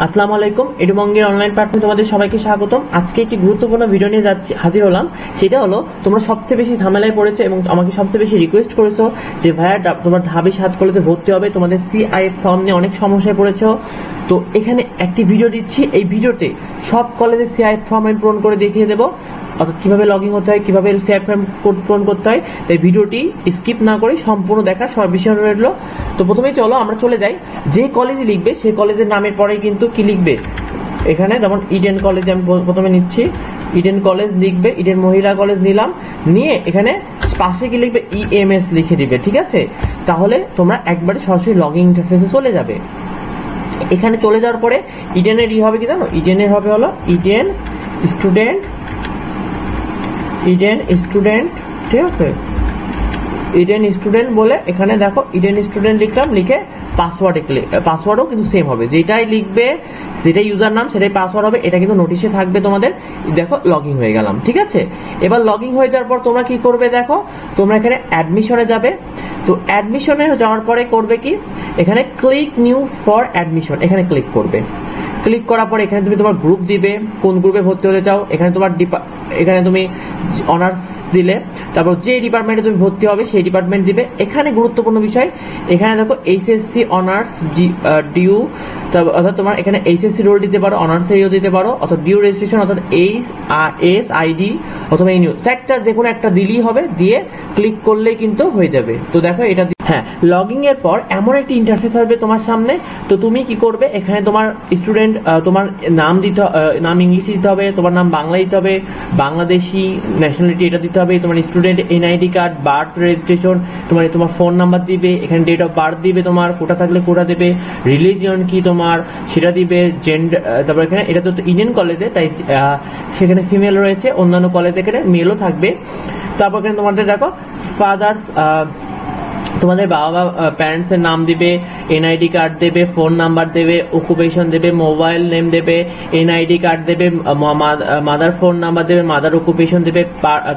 আসসালামু আলাইকুম, এডুমঙ্গের অনলাইন প্ল্যাটফর্মে তোমাদের সবাইকে স্বাগতম। আজকে একটি গুরুত্বপূর্ণ ভিডিও নিয়ে হাজির হলাম। সেটা হলো, তোমরা সবচেয়ে বেশি ঝামেলায় পড়েছো এবং আমাকে সবচেয়ে বেশি রিকোয়েস্ট করেছো যে ভাইয়া তোমার ঢাবি 7 কলেজে ভর্তি হবে, তোমাদের সিআইএফ ফর্ম নিয়ে অনেক সমস্যায় পড়েছো। তো এখানে একটি ভিডিও দিচ্ছি, এই ভিডিওতে সব কলেজের সিআইএফ ফর্ম আমি পূরণ করে দেখিয়ে দেবো, অর্থাৎ কিভাবে লগ ইন হতে হয়, কিভাবে সিআইএফ ফর্ম পূরণ করতে হয়। তাই ভিডিওটি স্কিপ না করে সম্পূর্ণ দেখা সব বিষয় রইল। তো প্রথমেই চলো আমরা চলে যাই। যে কলেজে লিখবে সেই কলেজের নামের পরেই কিন্তু কি লিখবে, এখানে যেমন ইডেন কলেজ আমি প্রথমে নিচ্ছি, ইডেন কলেজ লিখবে, ইডেন মহিলা কলেজ নিলাম, নিয়ে এখানে পাশে কি লিখবে ইএমএস লিখে দিবে। ঠিক আছে, তাহলে তোমরা একবারে সরাসরি লগ ইন ইন্টারফেসে চলে যাবে। এখানে চলে যাওয়ার পরে ইডেনের হবে কি জানো, ইডেনের হবে হলো ইডেন স্টুডেন্ট, ইডেন স্টুডেন্ট। ঠিক আছে, ইডেন স্টুডেন্ট বলে এখানে দেখো ইডেন স্টুডেন্ট লিখলাম, লিখে পাসওয়ার্ডও কিন্তু সেম হবে, যেটাই লিখবে সেটাই ইউজার নাম সেটাই পাসওয়ার্ড হবে। এটা কিন্তু নোটিশে থাকবে তোমাদের। দেখো লগ ইন হয়ে গেলাম। ঠিক আছে, এবার লগ ইন হয়ে যাওয়ার পর তোমরা কি করবে, দেখো তোমরা এখানে অ্যাডমিশনে যাবে। তো অ্যাডমিশনে যাওয়ার পরে করবে কি, এখানে ক্লিক নিউ ফর অ্যাডমিশন, এখানে ক্লিক করবে। ক্লিক করার পর এখানে তুমি তোমার গ্রুপ দিবে, কোন গ্রুপে ভর্তি হতে চাও। এখানে তোমার এখানে তুমি অনার্স দিলে, তারপর যে ডিপার্টমেন্টে তুমি ভর্তি হবে সেই ডিপার্টমেন্ট দিবে। এখানে গুরুত্বপূর্ণ বিষয়, এখানে দেখো এইচএসসি অনার্স ডিউ, অর্থাৎ তোমার এখানে এইচএসসি রোল দিতে পারো, অনার্স এও দিতে পারো, অর্থাৎ ডিউ রেজিস্ট্রেশন, অর্থাৎ এস আইডি অথবা এনইউ, চারটা যে কোনো একটা দিলেই হবে। দিয়ে ক্লিক করলেই কিন্তু হয়ে যাবে। তো দেখো এটা হ্যাঁ, লগইং এর পর এমন একটি ইন্টারফেস আসবে তোমার সামনে। তো তুমি কি করবে, এখানে তোমার স্টুডেন্ট তোমার নাম দিতে, নাম ইংলিশে দিতে হবে, তোমার নাম বাংলা দিতে হবে, বাংলাদেশি ন্যাশনালিটি এটা দিতে হবে, তোমার student NID card, birth registration, তোমার ফোন নাম্বার দিবে, এখানে ডেট অফ বার্থ দিবে, তোমার কোটা থাকলে কোটা দেবে, রিলিজিয়ন কি তোমার সেটা দিবে, জেন্ডার। তারপর এখানে এটা তো ইন্ডিয়ান কলেজে তাই সেখানে ফিমেল রয়েছে, অন্যান্য কলেজে এখানে মেলও থাকবে। তারপর এখানে তোমাদের দেখো ফাদার্স, তোমাদের বাবা প্যারেন্টস এর নাম দিবে, এনআইডি কার্ড দেবে, ফোন নাম্বার দেবে, অকুপেশন দেবে, মোবাইল নেম দেবে, এনআইডি কার্ড দেবে, মাদার ফোন নাম্বার দেবে, মাদার অকুপেশন দেবে,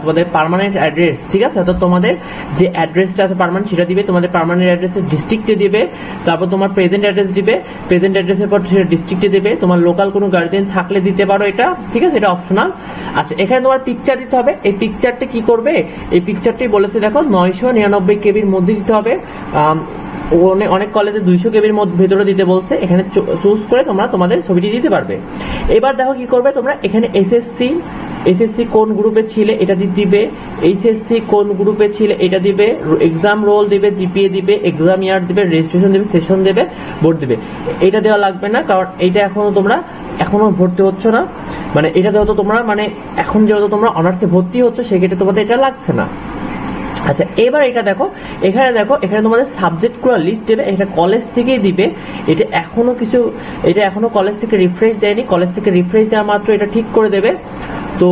তোমাদের পার্মানেন্ট অ্যাড্রেস। ঠিক আছে, তো তোমাদের যে অ্যাড্রেসটা আছে পার্মানেন্ট সেটা দিবে, তোমাদের পার্মানেন্ট অ্যাড্রেসের ডিস্ট্রিক্টে দিবে। তারপর তোমার প্রেজেন্ট অ্যাড্রেস দিবে, প্রেজেন্ট অ্যাড্রেসের পর সেটা ডিস্ট্রিক্টে দেবে। তোমার লোকাল কোনো গার্জিয়ান থাকলে দিতে পারো এটা। ঠিক আছে, এটা অপশনাল। আচ্ছা, এখানে তোমার পিকচার দিতে হবে। এই পিকচারটা কি করবে, এই পিকচারটি বলেছে দেখো 999 কেবির মধ্যে দিতে হবে। অনেক কলেজে 200 কেবির মধ্যে ভেতরে দিতে বলছে, এখানে চুজ করে তোমরা তোমাদের ছবিটি দিতে পারবে। এবার দেখো কি করবে, তোমরা এখানে এসএসসি কোন গ্রুপে ছিলে এটা দিবে, এইচএসসি কোন গ্রুপে ছিলে এটা দিবে, এক্সাম রোল দিবে, জিপিএ দিবে, এক্সাম ইয়ার দিবে, রেজিস্ট্রেশন দিবে, সেশন দেবে, বোর্ড দিবে। এটা দেওয়া লাগবে না, কারণ এইটা এখনো ভর্তি হচ্ছ না, মানে এটা যেহেতু তোমরা এখন যেহেতু তোমরা অনার্সে ভর্তি হচ্ছ সেক্ষেত্রে তোমাদের এটা লাগছে না। আচ্ছা, এবার এটা দেখো, এখানে তোমাদের সাবজেক্ট গুলো লিস্ট দেবে, এটা কলেজ থেকেই দিবে। এটা এখনো কলেজ থেকে রিফ্রেশ দেয়নি, কলেজ থেকে রিফ্রেশ দেওয়া মাত্র এটা ঠিক করে দেবে। তো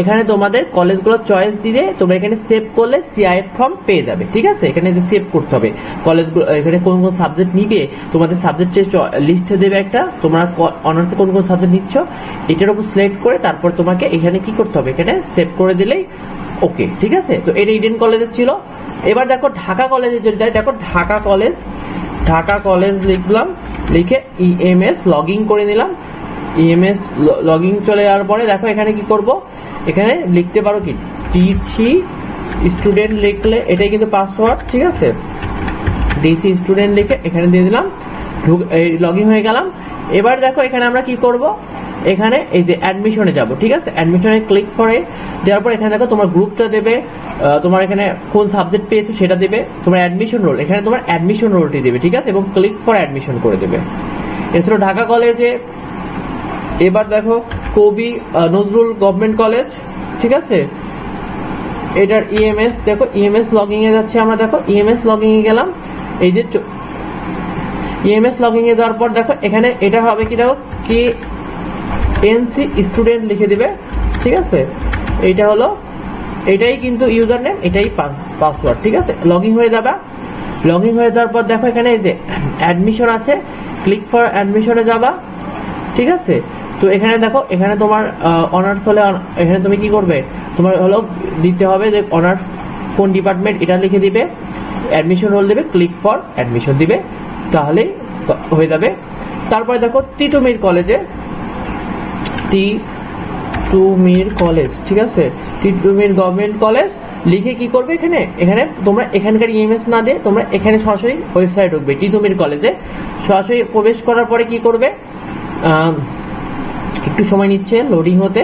এখানে তোমাদের কলেজগুলো চয়েস দিয়ে তোমরা এখানে সেভ করলে সিআইএফ ফর্ম পেয়ে যাবে। ঠিক আছে, এখানে যে সেভ করতে হবে কলেজগুলো, এখানে কোন কোন সাবজেক্ট নিবে, তোমাদের সাবজেক্টের লিস্ট দেবে একটা, তোমরা অনার্সে কোন কোন সাবজেক্ট নিচ্ছ এটার উপর সিলেক্ট করে তারপর তোমাকে এখানে কি করতে হবে, এখানে সেভ করে দিলেই ওকে। ঠিক আছে, তো এটা ইডেন কলেজের ছিল। এবার দেখো ঢাকা কলেজে যদি যাই, দেখো ঢাকা কলেজ লিখলাম, লিখে ইএমএস লগ ইন করে নিলাম। ইএমএস লগ ইন চলে যাওয়ার পরে দেখো এখানে কি করব, এখানে লিখতে পারো কি ডিসি স্টুডেন্ট লিখলে এটাই কিন্তু পাসওয়ার্ড। ঠিক আছে, ডিসি স্টুডেন্ট লিখে এখানে দিয়ে দিলাম, লগ ইন হয়ে গেলাম। এবার দেখো এখানে আমরা কি করব, এখানে এই যে অ্যাডমিশনে যাব। ঠিক আছে, অ্যাডমিশনে ক্লিক করে দেওয়ার পর এখানে দেখো তোমার গ্রুপটা দেবে, তোমার এখানে কোন সাবজেক্ট পেয়েছো সেটা দেবে, তোমার অ্যাডমিশন রোল, এখানে তোমার অ্যাডমিশন রোলটি দেবে। ঠিক আছে, এবং ক্লিক ফর অ্যাডমিশন করে দেবে। এছাড়াও ঢাকা কলেজে এবার দেখো কবি নজরুল গভর্নমেন্ট কলেজ। ঠিক আছে, এটার ইএমএস দেখো, ইএমএস লগইন এ যাচ্ছে আমরা, দেখো ইএমএস লগইন এ গেলাম। এই যে ইএমএস লগইন এ যাওয়ার পর দেখো এখানে এটা হবে কি, দেখো কি এনসি স্টুডেন্ট লিখে দিবে। ঠিক আছে, এইটা হলো, এটাই কিন্তু ইউজার নেম, এটাই পাসওয়ার্ড। ঠিক আছে, লগ ইন হয়ে যাবে। লগ ইন হয়ে যাওয়ার পর দেখো এখানে এই যে অ্যাডমিশন আছে, ক্লিক ফর অ্যাডমিশনে যাবা। ঠিক আছে, তো এখানে দেখো, এখানে তোমার অনার্স হলে এখানে তুমি কি করবে, তোমার হলো দিতে হবে যে অনার্স কোন ডিপার্টমেন্ট এটা লিখে দিবে, অ্যাডমিশন রোল দেবে, ক্লিক ফর অ্যাডমিশন দিবে, তাহলেই হয়ে যাবে। তারপরে দেখো তিতুমির কলেজে, তিতুমির কলেজ, ঠিক আছে, তিতুমির গভর্নমেন্ট কলেজ লিখে কি করবে, এখানে তোমরা এখানকার ইএমএস না দিয়ে তোমরা এখানে সরাসরি ওয়েবসাইট ঢুকবে তিতুমির কলেজে। সরাসরি প্রবেশ করার পরে কি করবে, একটু সময় নিচ্ছে লোডিং হতে।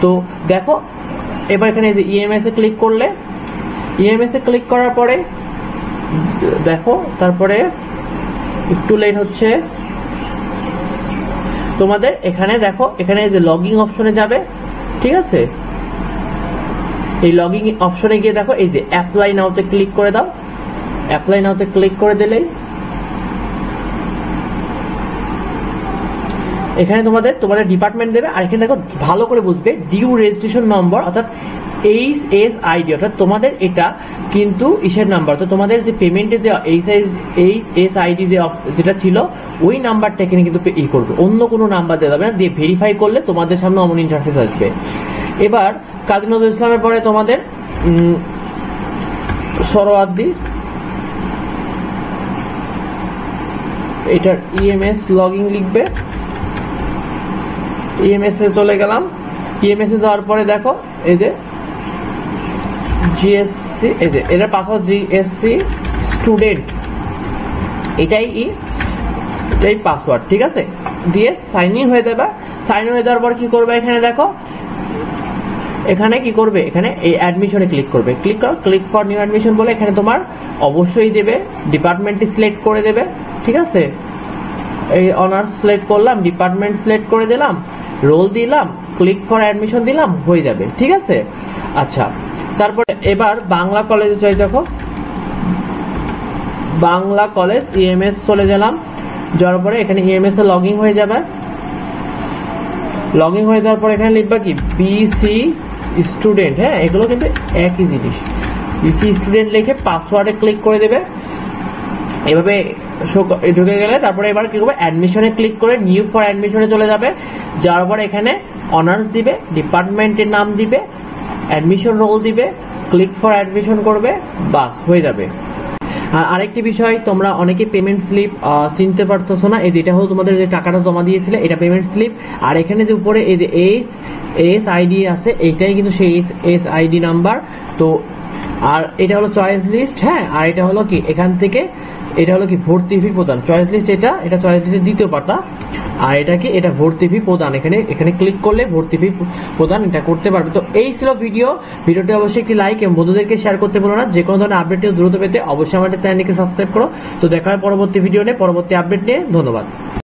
তো দেখো এবার এখানে যে ইএমএস এ ক্লিক করলে, ইএমএস এ ক্লিক করার পরে দেখো তারপরে একটু লেট হচ্ছে তোমাদের। এখানে দেখো এখানে যে লগইন অপশনে যাবে, ঠিক আছে, এই লগইন অপশনে গিয়ে দেখো এই যে অ্যাপ্লাই নাওতে ক্লিক করে দাও। অ্যাপ্লাই নাওতে ক্লিক করে দিলেই এখানে তোমাদের ডিপার্টমেন্ট দেবে। আর এখানে দেখো ভালো করে বুঝবে ডিউ রেজিস্ট্রেশন নম্বর অর্থাৎ এইচএসআইডি, অর্থাৎ তোমাদের এটা কিন্তু ইসের নাম্বার, তো তোমাদের যে পেমেন্টের যে এইচএসআইডি যেটা ছিল ওই নাম্বারটা এখানে কিন্তু ই করবে, অন্য কোনো নাম্বার দেওয়া যাবে না, দিয়ে ভেরিফাই করলে তোমাদের সামনে অমন ইন্টারফেস আসবে। এবার কাজী নজরুল ইসলামের পরে তোমাদের সরোয়ার্দী, এটার ইএমএস লগইন লিখবে। ইএমএস এ চলে গেলাম। ইএমএস এ যাওয়ার পরে দেখো এই যে জিএসসি, এই যে এটার পাসওয়ার্ড জিএসসি স্টুডেন্ট, এটাই পাসওয়ার্ড, ঠিক আছে, দিয়ে সাইন ইন হয়ে যাবে। সাইন ইন হয়ে যাওয়ার পর কি করবে, এখানে দেখো এখানে কি করবে, এখানে এই অ্যাডমিশনে ক্লিক করবে। ক্লিক ফর নিউ অ্যাডমিশন বলে এখানে তোমার অবশ্যই দেবে ডিপার্টমেন্টটি সিলেক্ট করে দেবে, ঠিক আছে। এই অনার্স সিলেক্ট করলাম, ডিপার্টমেন্ট সিলেক্ট করে দিলাম, রোল দিলাম, ক্লিক ফর অ্যাডমিশন দিলাম, হয়ে যাবে, ঠিক আছে। আচ্ছা, তারপরে এবার বাংলা কলেজে চাই, দেখো বাংলা কলেজ ইএমএস চলে গেলাম। যাওয়ার পরে এখানে ইএমএস এ লগইন হয়ে যাবে। লগইন হয়ে যাওয়ার পরে এখানে লিখবা কি বিসি স্টুডেন্ট, হ্যাঁ এগুলো কিন্তু একই জিনিস। বিসি স্টুডেন্ট লিখে পাসওয়ার্ডে ক্লিক করে দেবে। এভাবে ঢুকে গেলে তারপরে এবার কি করবে, অ্যাডমিশনে ক্লিক করে নিউ ফর অ্যাডমিশনে চলে যাবে। যাওয়ার পরে এখানে অনার্স দিবে, ডিপার্টমেন্টের নাম দিবে, অ্যাডমিশন রোল দিবে, ক্লিক ফর অ্যাডমিশন করবে, বাস হয়ে যাবে। আরেকটি বিষয়, তোমরা অনেকে পেমেন্ট স্লিপ চিনতে পারতেছো না, এই যে এটা হলো তোমাদের যে টাকাটা জমা দিয়েছিলে এটা পেমেন্ট স্লিপ। আর এখানে যে উপরে এই যে এইচএসআইডি আছে, এইটাই কিন্তু সেই এইচএসআইডি নাম্বার। তো আর এটা হলো চয়েস লিস্ট, হ্যাঁ, আর এটা হলো কি এখান থেকে এটা হলো কি ভর্তি ফি প্রদান। চয়েস লিস্ট এটা চয়েস লিস্টের দ্বিতীয় পাতা, আর এটা কি এটা ভর্তি ফি প্রদান। এখানে ক্লিক করলে ভর্তি ফি প্রদান এটা করতে পারবে। তো এই ছিল ভিডিওটি অবশ্যই একটি লাইক এবং বন্ধুদেরকে শেয়ার করতে ভুলো না। যে কোনো ধরনের আপডেট দ্রুত পেতে অবশ্যই আমাদের চ্যানেলকে সাবস্ক্রাইব করো। তো দেখা হয় পরবর্তী ভিডিও নিয়ে, পরবর্তী আপডেট নিয়ে। ধন্যবাদ।